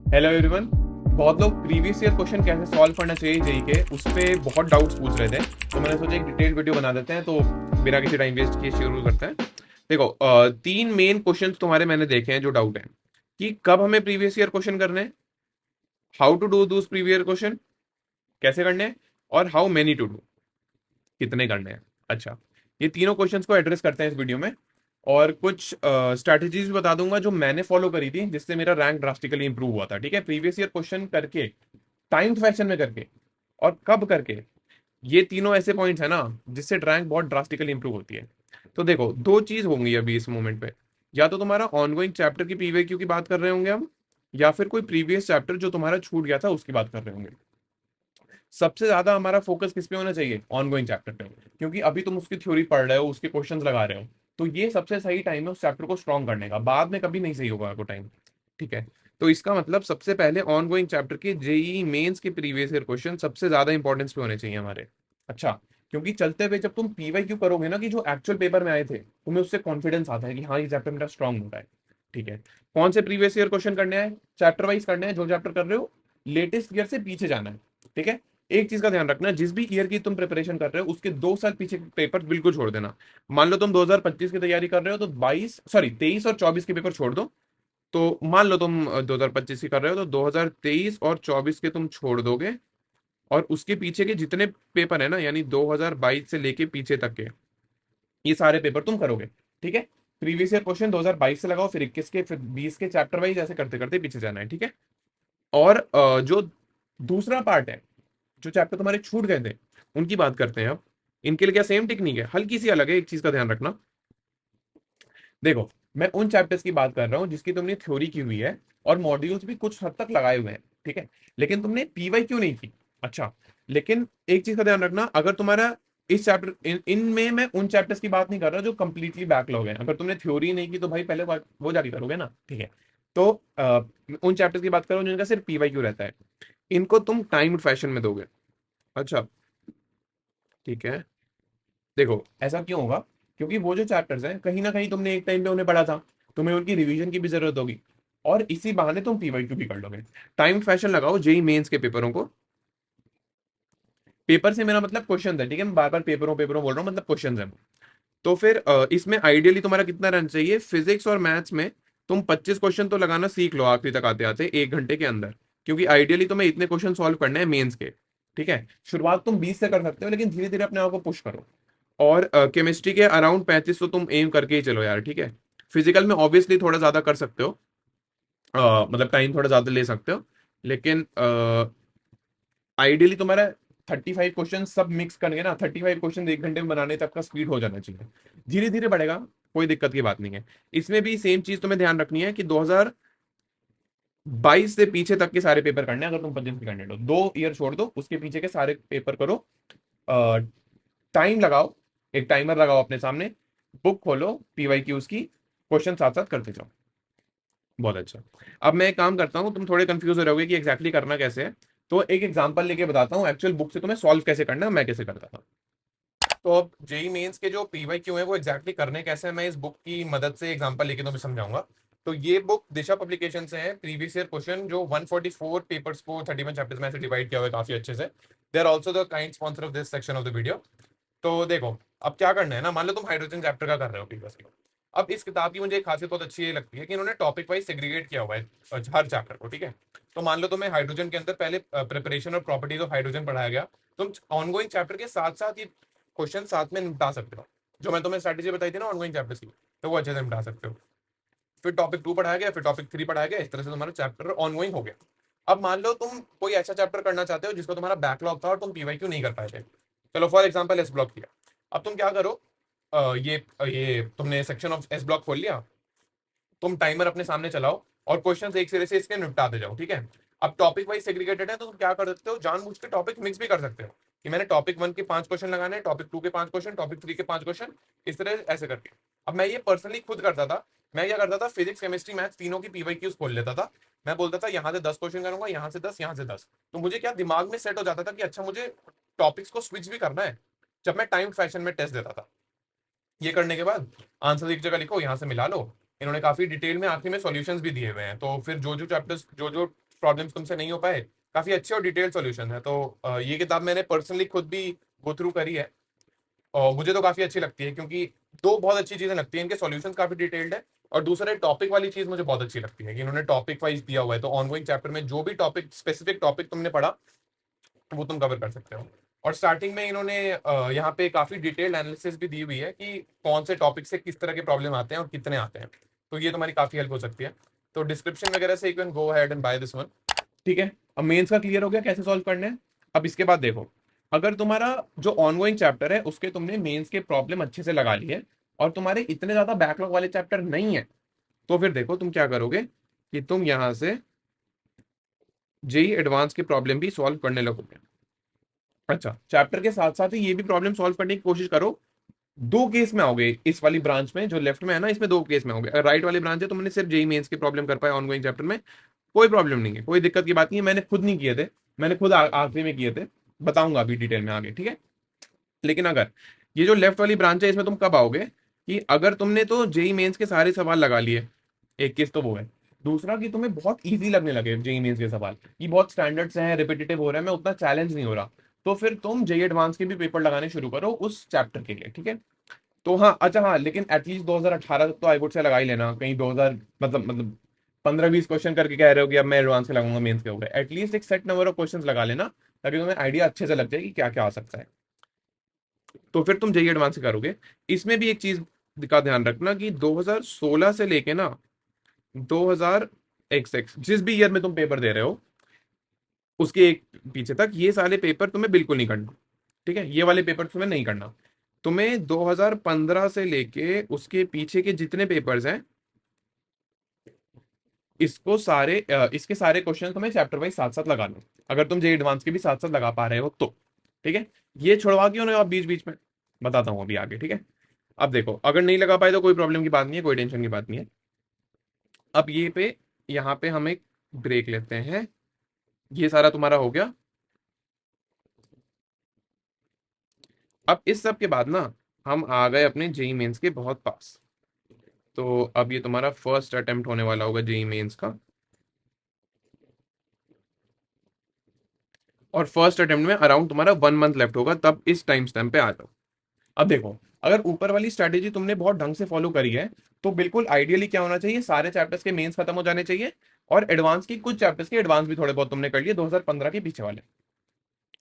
Hello everyone. बहुत लोग previous year question कैसे सॉल्व करना चाहिए जेई के उस पे बहुत डाउट्स पूछ रहे थे, तो मैंने सोचा एक डिटेल्ड वीडियो बना देते हैं। तो बिना किसी टाइम वेस्ट किए शुरू करते हैं। देखो, तीन मेन क्वेश्चंस तुम्हारे मैंने देखे हैं जो डाउट है कि कब हमें प्रीवियस ईयर क्वेश्चन करने हैं, हाउ टू डू दूस प्रीवियस क्वेश्चन, कैसे करने हैं, और हाउ मेनी टू डू, कितने करने हैं। अच्छा, ये तीनों क्वेश्चंस को एड्रेस करते हैं इस वीडियो में, और कुछ स्ट्रैटेजीज भी बता दूंगा जो मैंने फॉलो करी थी जिससे मेरा रैंक ड्रास्टिकली इंप्रूव हुआ था। ठीक है, प्रीवियस ईयर क्वेश्चन करके, टाइम्ड फैशन में करके, और कब करके। ये तीनों ऐसे पॉइंट्स है ना जिससे रैंक बहुत ड्रास्टिकली इंप्रूव होती है। तो देखो, दो चीज होंगी अभी इस मोमेंट पे। या तो तुम्हारा ऑनगोइंग चैप्टर की पीवीक्यू की बात कर रहे होंगे हम, या फिर कोई प्रीवियस चैप्टर जो तुम्हारा छूट गया था उसकी बात कर रहे होंगे। सबसे ज्यादा हमारा फोकस किस पे होना चाहिए? ऑनगोइंग चैप्टर पे, क्योंकि अभी तुम उसकी थ्योरी पढ़ रहे हो, उसके क्वेश्चंस लगा रहे हो। तो ये सबसे सही टाइम है उस चैप्टर को स्ट्रॉन्ग करने का, बाद में कभी नहीं सही होगा आपको टाइम। ठीक है, तो इसका मतलब सबसे पहले ऑनगोइंग चैप्टर के जेई मेंस के प्रीवियस ईयर क्वेश्चन सबसे ज्यादा इंपॉर्टेंस पे होने चाहिए हमारे। अच्छा, क्योंकि चलते हुए जब तुम पीवाईक्यू करोगे ना कि जो एक्चुअल पेपर में आए थे, तुम्हें उससे कॉन्फिडेंस आता है कि हाँ ये चैप्टर मेरा स्ट्रॉन्ग हो रहा है। ठीक है, कौन से प्रीवियस ईयर क्वेश्चन करने हैं? चैप्टर वाइज करने हैं, जो चैप्टर कर रहे हो लेटेस्ट ईयर से पीछे जाना है। ठीक है, एक चीज का ध्यान रखना, जिस भी ईयर की तुम प्रिपरेशन कर रहे हो उसके 2 साल पीछे के पेपर बिल्कुल छोड़ देना। मान लो तुम 2025 की तैयारी कर रहे हो तो 23 और 24 के पेपर छोड़ दो। तो मान लो तुम 2025 की कर रहे हो तो 2023 और 24 के तुम छोड़ दोगे, और उसके पीछे के जितने पेपर है ना, यानी 2022 से लेके पीछे तक के, ये सारे पेपर तुम करोगे। ठीक है, प्रीवियस ईयर क्वेश्चन 2022 से लगाओ, फिर 21 के, फिर 20 के, चैप्टर वाइज ऐसे करते करते पीछे जाना है। ठीक है, और जो दूसरा पार्ट है, जो चैप्टर तुम्हारे छूट गए थे उनकी बात करते हैं अब। इनके लिए क्या सेम टेक्निक है? हल्की सी अलग है, एक चीज का ध्यान रखना। देखो, मैं उन चैप्टर्स की बात कर रहा हूं जिसकी तुमने थ्योरी की हुई है और मॉड्यूल्स भी कुछ हद तक लगाए हुए हैं। ठीक है, लेकिन तुमने पीवाई क्यों नहीं की। अच्छा, लेकिन एक चीज का ध्यान रखना, अगर तुम्हारा इस चैप्टर इनमें मैं उन चैप्टर्स की बात नहीं कर रहा जो कंप्लीटली बैकलॉग है। अगर तुमने थ्योरी नहीं की तो भाई पहले वो जाके करोगे ना। ठीक है, तो उन चैप्टर्स की बात करो जिनका सिर्फ पीवाई क्यू रहता है, इनको तुम टाइम्ड फैशन में दोगे। अच्छा, ठीक है। देखो, ऐसा क्यों होगा? क्योंकि वो जो चैप्टर्स हैं कहीं ना कहीं तुमने एक टाइम पे उन्हें पढ़ा था, तुम्हें उनकी रिवीजन की भी जरूरत होगी, और इसी बहाने तुम पीवाईक्यू भी कर लोगे। टाइम फैशन लगाओ जेई मेंस के पेपरों को। पेपर से मेरा मतलब क्वेश्चन है, ठीक है, मैं बार बार पेपरों पेपरों बोल रहा हूँ, मतलब क्वेश्चन है। तो फिर इसमें आइडियली तुम्हारा कितना रहना चाहिए? फिजिक्स और मैथ्स में तुम 25 क्वेश्चन तो लगाना सीख लो आखिरी तक आते आते 1 घंटे के अंदर, क्योंकि आइडियली तुम्हें इतने क्वेश्चन सॉल्व करने हैं मेंस के। ठीक है, शुरुआत तुम 20 से कर सकते हो, लेकिन धीरे धीरे अपने आप को पुश करो। और केमिस्ट्री के अराउंड 35 तो तुम एम करके ही चलो यार। ठीक है, फिजिकल में ऑब्वियसली थोड़ा ज्यादा कर सकते हो, मतलब टाइम थोड़ा ज्यादा ले सकते हो, लेकिन आइडियली तुम्हारा 35 क्वेश्चन सब मिक्स करके ना, 35 क्वेश्चन 1 घंटे में बनाने तक का स्पीड हो जाना चाहिए। धीरे धीरे बढ़ेगा, कोई दिक्कत की बात नहीं है। इसमें भी सेम चीज तुम्हें ध्यान रखनी है कि 2022 से पीछे तक के सारे पेपर करने हैं। अगर तुम 25 के करने लो, 2 ईयर छोड़ दो, उसके पीछे के सारे पेपर करो। टाइम लगाओ, एक टाइमर लगाओ अपने सामने, बुक खोलो, पीवाई क्यूज की क्वेश्चन साथ साथ करते जाओ। बहुत अच्छा। अब मैं एक काम करता हूँ, तुम थोड़े कंफ्यूज हो रहोगे कि एग्जैक्टली करना कैसे है, तो एक एग्जांपल लेके बताता हूँ एक्चुअल बुक से तुम्हें सॉल्व कैसे करना है, मैं कैसे करता था। तो अब जेई मेंस के जो पीवाई क्यू है वो एग्जैक्टली करने कैसे है, मैं इस बुक की मदद से एग्जांपल लेके तुम्हें समझाऊंगा। तो ये बुक दिशा पब्लिकेशन से है। प्रीवियस ईयर क्वेश्चन जो 144 पेपर्स को 31 चैप्टर्स में ऐसे डिवाइड किया हुआ है काफी अच्छे से। They are also the kind sponsor of this section of the video. तो देखो, अब क्या करना है ना, मान लो तुम हाइड्रोजन चैप्टर का कर रहे हो प्रीवियसली। अब इस किताब की मुझे एक खासियत बहुत अच्छी ये लगती है कि इन्होंने टॉपिक वाइज सेग्रीगेट किया हुआ है हर चैप्टर को। ठीक है, तो मान लो तुम्हें हाइड्रोजन के अंदर पहले प्रिपरेशन और प्रॉपर्टीज ऑफ हाइड्रोजन पढ़ाया गया, तुम ऑनगोइंग चैप्टर के साथ साथ ये क्वेश्चन साथ में निपटा सकते हो। जो मैं तुम्हें स्ट्रैटेजी बताई थी ना ऑनगोइंग चैप्टर्स की, तो वो अच्छे से निपटा सकते हो। फिर टॉपिक 2 पढ़ाया गया, फिर टॉपिक 3 पढ़ाया गया, इस तरह से तुम्हारा चैप्टर ऑनगोइंग हो गया। अब मान लो तुम कोई ऐसा चैप्टर करना चाहते हो जिसको तुम्हारा बैकलॉग था और तुम पीवाईक्यू नहीं कर पाए थे। चलो फॉर एग्जांपल एस ब्लॉक किया। अब तुम क्या करो, ये तुमने सेक्शन ऑफ एस ब्लॉक खोल लिया, तुम टाइमर अपने सामने चलाओ और क्वेश्चंस एक सिरे से इसके निपटाते जाओ। ठीक है, अब टॉपिक वाइज सेग्रीगेटेड है तो तुम क्या कर सकते हो, जानबूझ के टॉपिक मिक्स भी कर सकते हो कि मैंने टॉपिक 1 के 5 क्वेश्चन लगाने हैं, टॉपिक 2 के 5 क्वेश्चन, टॉपिक 3 के 5 क्वेश्चन, इस तरह ऐसे करके। अब मैं ये पर्सनली खुद करता था। मैं क्या करता था, फिजिक्स केमिस्ट्री मैथ्स तीनों की पीवाई क्यूज खोल लेता था। मैं बोलता था यहाँ से 10 क्वेश्चन करूंगा, यहाँ से 10, यहाँ से 10। तो मुझे क्या दिमाग में सेट हो जाता था कि अच्छा मुझे टॉपिक्स को स्विच भी करना है जब मैं टाइम फैशन में टेस्ट देता था। ये करने के बाद आंसर एक जगह लिखो, यहाँ से मिला लो। इन्होंने काफी डिटेल में आखिर में सॉल्यूशंस भी दिए हुए हैं, तो फिर जो जो चैप्टर्स जो जो प्रॉब्लम्स तुमसे नहीं हो पाए, काफी अच्छे और डिटेल्ड सॉल्यूशन है। तो ये किताब मैंने पर्सनली खुद भी गो थ्रू करी है और मुझे तो काफी अच्छी लगती है, क्योंकि दो बहुत अच्छी चीजें लगती हैं, इनके सॉल्यूशन काफी डिटेल्ड है, और दूसरा टॉपिक वाली चीज मुझे बहुत अच्छी लगती है कि इन्होंने टॉपिक वाइज दिया हुआ है, तो ऑनगोइंग चैप्टर में जो भी टॉपिक, स्पेसिफिक टॉपिक तुमने पढ़ा वो तुम कवर कर सकते हो। और स्टार्टिंग में इन्होंने यहाँ पे काफी डिटेल्ड एनालिसिस भी दी हुई है कि कौन से टॉपिक से किस तरह के प्रॉब्लम आते हैं और कितने आते हैं, तो ये तुम्हारी काफी हेल्प हो सकती है। तो डिस्क्रिप्शन वगैरह से you can go ahead and buy this one. ठीक है, अब मेंस का क्लियर हो गया कैसे सॉल्व करना है। अब इसके बाद देखो, अगर तुम्हारा जो ऑनगोइंग चैप्टर है उसके तुमने मेंस के प्रॉब्लम अच्छे से लगा लिए और तुम्हारे इतने ज्यादा बैकलॉग वाले चैप्टर नहीं है, तो फिर देखो तुम क्या करोगे कि तुम यहां से जेई एडवांस के प्रॉब्लम भी सॉल्व करने लगोगे। अच्छा, चैप्टर के साथ साथ ही ये भी प्रॉब्लम सॉल्व करने की कोशिश करो। दो केस में आओगे इस वाली ब्रांच में, जो लेफ्ट में है ना, इसमें दो केस में आओगे। अगर राइट वाली ब्रांच है तो मैंने सिर्फ जेई मेंस की प्रॉब्लम कर पाया ऑनगोइंग चैप्टर में, कोई प्रॉब्लम नहीं है, कोई दिक्कत की बात नहीं है। मैंने खुद नहीं किए थे, मैंने खुद आखिरी में किए थे, बताऊंगा अभी डिटेल में आगे, ठीक है। लेकिन अगर ये जो लेफ्ट वाली ब्रांच है इसमें तुम कब आओगे कि अगर तुमने तो जेई मेंस के सारे सवाल लगा लिए, एक केस तो वो है। दूसरा कि तुम्हें बहुत इजी लगने लगे जेई मेंस के सवाल, ये बहुत स्टैंडर्ड से हैं, रिपीटेटिव हो रहा है, मैं उतना चैलेंज नहीं हो रहा, तो फिर तुम जेई एडवांस के भी पेपर लगाने शुरू करो उस चैप्टर के लिए, ठीक है। तो हाँ, अच्छा हाँ, लेकिन एटलीस्ट 2018 तक तो आई वुड से लगा ही लेना, कहीं 2000 मतलब 15-20 क्वेश्चन करके कह रहे हो कि अब मैं एडवांस के लगाऊंगा मेंस के, हो गए एटलीस्ट एक सेट नंबर ऑफ क्वेश्चंस लगा लेना, ताकि तुम्हें आइडिया अच्छे से लग जाए कि क्या क्या आ सकता है। तो फिर तुम जेई एडवांस करोगे। इसमें भी एक चीज का ध्यान रखना कि 2016 से लेके ना 2000 जिस भी ईयर में तुम पेपर दे रहे हो उसके एक पीछे तक ये सारे पेपर तुम्हें बिल्कुल नहीं करना, ठीक है। ये वाले पेपर तुम्हें नहीं करना। तुम्हें 2015 से लेके उसके पीछे के जितने पेपर्स हैं, इसको सारे इसके सारे क्वेश्चन तुम्हें चैप्टर वाइज साथ साथ लगा लो, अगर तुम जे एडवांस के भी साथ साथ लगा पा रहे हो तो, ठीक है। ये छोड़वा क्यों ना आप बीच बीच में, बताता हूँ अभी आगे, ठीक है। अब देखो, अगर नहीं लगा पाए तो कोई प्रॉब्लम की बात नहीं है, कोई टेंशन की बात नहीं है। अब ये पे यहाँ पे हम एक ब्रेक लेते हैं। ये सारा तुम्हारा हो गया। अब इस सब के बाद ना हम आ गए अपने जेई मेंस के बहुत पास। तो अब ये तुम्हारा फर्स्ट अटेम्प्ट होने वाला होगा जेई मेंस का, और फर्स्ट अटेम्प्ट में अराउंड तुम्हारा 1 मंथ लेफ्ट होगा, तब इस टाइम स्टैम्प पे आ जाओ। अब देखो, अगर ऊपर वाली स्ट्रैटेजी तुमने बहुत ढंग से फॉलो करी है, तो बिल्कुल आइडियली क्या होना चाहिए, सारे चैप्टर्स के मेंस खत्म हो जाने चाहिए, और एडवांस की कुछ चैप्टर्स के एडवांस भी थोड़े बहुत तुमने कर लिए 2015 के पीछे वाले,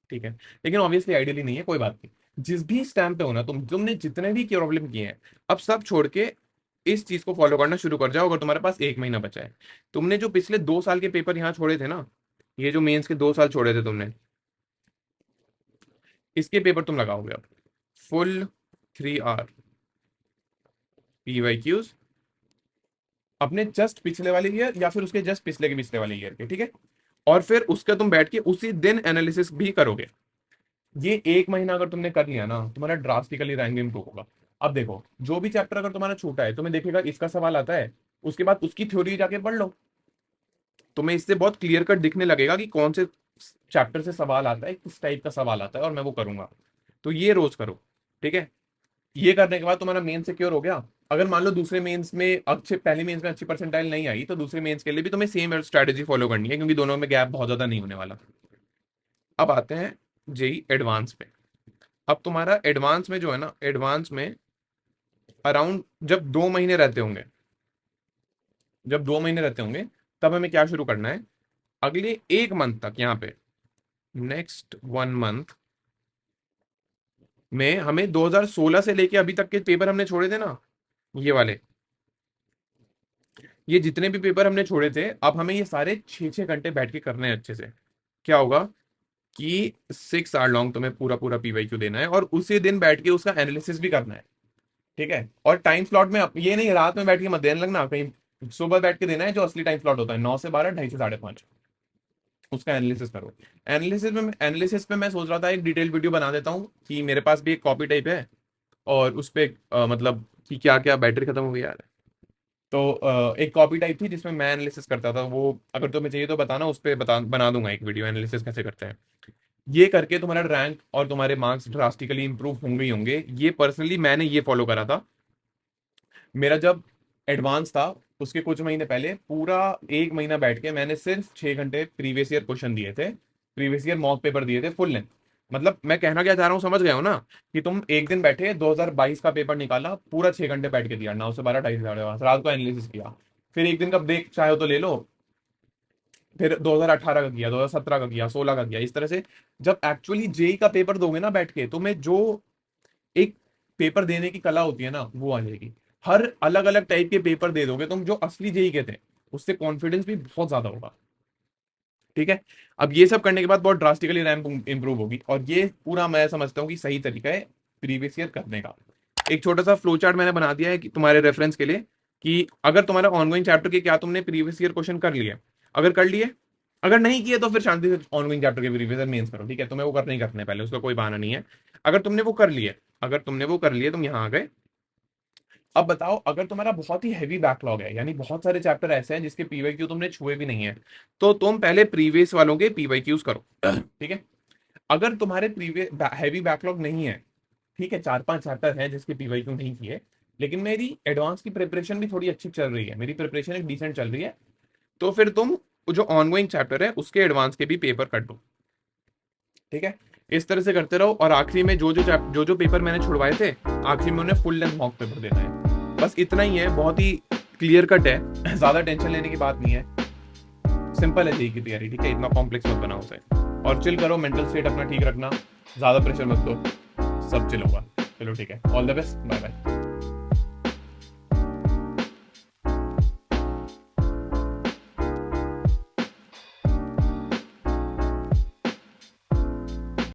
ठीक है। लेकिन ऑब्वियसली आइडियली नहीं है, कोई बात नहीं। जिस भी स्टैम्प पे हो ना तुमने जितने भी प्रॉब्लम किए हैं, अब सब छोड़ के इस चीज को फॉलो करना शुरू कर जाओ। अगर तुम्हारे पास 1 महीना बचा है, तुमने जो पिछले 2 साल के पेपर यहाँ छोड़े थे ना, ये जो मेंस के 2 साल छोड़े थे तुमने, इसके पेपर तुम लगाओगे अब फुल 3 आवर PYQs अपने जस्ट पिछले वाले ईयर या फिर उसके जस्ट पिछले के पिछले वाले ईयर के, ठीक है। और फिर उसका तुम बैठ के उसी दिन एनालिसिस भी करोगे। ये 1 महीना अगर तुमने कर लिया ना, तुम्हारा ड्रास्टिकली रैंक इंप्रूव होगा। अब देखो, जो भी चैप्टर अगर तुम्हारा छूटा है, तुम्हें देखेगा इसका सवाल आता है, उसके बाद उसकी थ्योरी जाके पढ़ लो, तुम्हें इससे बहुत क्लियर कट दिखने लगेगा कि कौन से चैप्टर से सवाल आता है, किस टाइप का सवाल आता है, और मैं वो करूंगा। तो ये रोज करो, ठीक है। ये करने के बाद तुम्हारा मेन सिक्योर हो गया। अगर मान लो दूसरे मेंस में अच्छे, पहले मेंस में अच्छी परसेंटाइल नहीं आई, तो दूसरे मेंस के लिए भी तुम्हें सेम स्ट्रैटेजी फॉलो करनी है, क्योंकि दोनों में गैप बहुत ज्यादा नहीं होने वाला। अब आते हैं जेई एडवांस पे। अब तुम्हारा एडवांस में जो है ना, एडवांस में अराउंड जब 2 महीने रहते होंगे, जब 2 महीने रहते होंगे, तब हमें क्या शुरू करना है, अगले 1 मंथ तक यहाँ पे, नेक्स्ट 1 मंथ में हमें 2016 से लेके अभी तक के पेपर हमने छोड़े थे ना, ये वाले, ये जितने भी पेपर हमने छोड़े थे, अब हमें ये सारे 6-6 घंटे बैठ के करने हैं अच्छे से। क्या होगा कि 6 आवर लॉन्ग तुम्हें पूरा पूरा PYQ देना है, और उसी दिन बैठ के उसका एनालिसिस भी करना है, ठीक है। और टाइम स्लॉट में ये नहीं रात में बैठ के मत देने लगना, कहीं सुबह बैठ के देना है, जो असली टाइम स्लॉट होता है 9 से 12, 2:30 से 5:30, उसका एनालिसिस करो। एनालिसिस में मैं सोच रहा था एक डिटेल वीडियो बना देता हूँ, कि मेरे पास भी एक कॉपी टाइप है, और उस पर मतलब कि क्या क्या, बैटरी खत्म हो गई यार। तो एक कॉपी टाइप थी जिसमें मैं एनालिसिस करता था, वो अगर तुम्हें चाहिए तो बताना, उस पर बना दूंगा एक वीडियो एनालिसिस कैसे करते हैं। ये करके तुम्हारा रैंक और तुम्हारे मार्क्स ड्रास्टिकली इंप्रूव होंगे ही होंगे। ये पर्सनली मैंने ये फॉलो करा था। मेरा जब एडवांस था उसके कुछ महीने पहले पूरा 1 महीना बैठ के मैंने सिर्फ 6 घंटे प्रीवियस ईयर क्वेश्चन दिए थे, प्रीवियस ईयर मॉक पेपर दिए थे फुल लेंथ। मतलब मैं कहना क्या चाह रहा हूँ समझ गए हो ना, कि तुम एक दिन बैठे 2022 का पेपर निकाला, पूरा 6 घंटे बैठ के दिया, 9 से 12 2.5 घंटे रात को एनालिसिस किया, फिर एक दिन का ब्रेक चाहे तो ले लो, फिर 2018 का किया, 2017 का किया, 16 का किया, इस तरह से जब एक्चुअली जेई का पेपर दोगे ना बैठ के, तुम्हें जो एक पेपर देने की कला होती है ना वो आ जाएगी। हर अलग अलग टाइप के पेपर दे दोगे तुम जो असली जेई के थे, उससे कॉन्फिडेंस भी बहुत ज्यादा होगा। ठीक है, अब ये सब करने के बाद बहुत ड्रास्टिकली रैंक इंप्रूव होगी, और ये पूरा मैं समझता हूँ कि सही तरीका है प्रीवियस ईयर करने का। एक छोटा सा फ्लो चार्ट मैंने बना दिया है कि तुम्हारे रेफरेंस के लिए, कि अगर तुम्हारा ऑनगोइंग चैप्टर के क्या तुमने प्रीवियस ईयर क्वेश्चन कर लिए, अगर कर लिए, अगर नहीं किए तो फिर शांति से ऑनगोइंग चैप्टर के रिवीजन मेंस करो। ठीक है, तुम्हें वो करने ही करने पहले, उसका कोई बहाना नहीं है। अगर तुमने वो कर लिए, अगर तुमने वो कर लिए, तुम यहाँ आ गए। अब बताओ, अगर तुम्हारा बहुत ही हैवी बैकलॉग है, यानी बहुत सारे चैप्टर ऐसे हैं जिसके पीवाईक्यू तुमने छुए भी नहीं है, तो तुम पहले प्रीवियस वालों के पीवाईक्यूज करो। ठीक है, अगर तुम्हारे प्रीवियस हैवी बैकलॉग नहीं है, ठीक है, 4-5 चैप्टर हैं जिसके पीवाईक्यू नहीं किए, लेकिन मेरी एडवांस की प्रिपरेशन भी थोड़ी अच्छी चल रही है, मेरी प्रिपरेशन एक डिसेंट चल रही है, तो फिर तुम जो ऑनगोइंग चैप्टर है उसके एडवांस के भी पेपर कर दो। ठीक है, इस तरह से करते रहो, और आखिरी में जो जो पेपर मैंने छुड़वाए थे, आखिरी में उन्हें फुल लेंथ मॉक पेपर देना है। बस इतना ही है, बहुत ही क्लियर कट है, ज्यादा टेंशन लेने की बात नहीं है, सिंपल है जेई की तैयारी। ठीक है, इतना कॉम्प्लेक्स मत बनाओ उसे, और चिल करो, मेंटल स्टेट अपना ठीक रखना, ज्यादा प्रेशर मत लो, सब चिल होगा। चलो ठीक है, all the best, bye bye.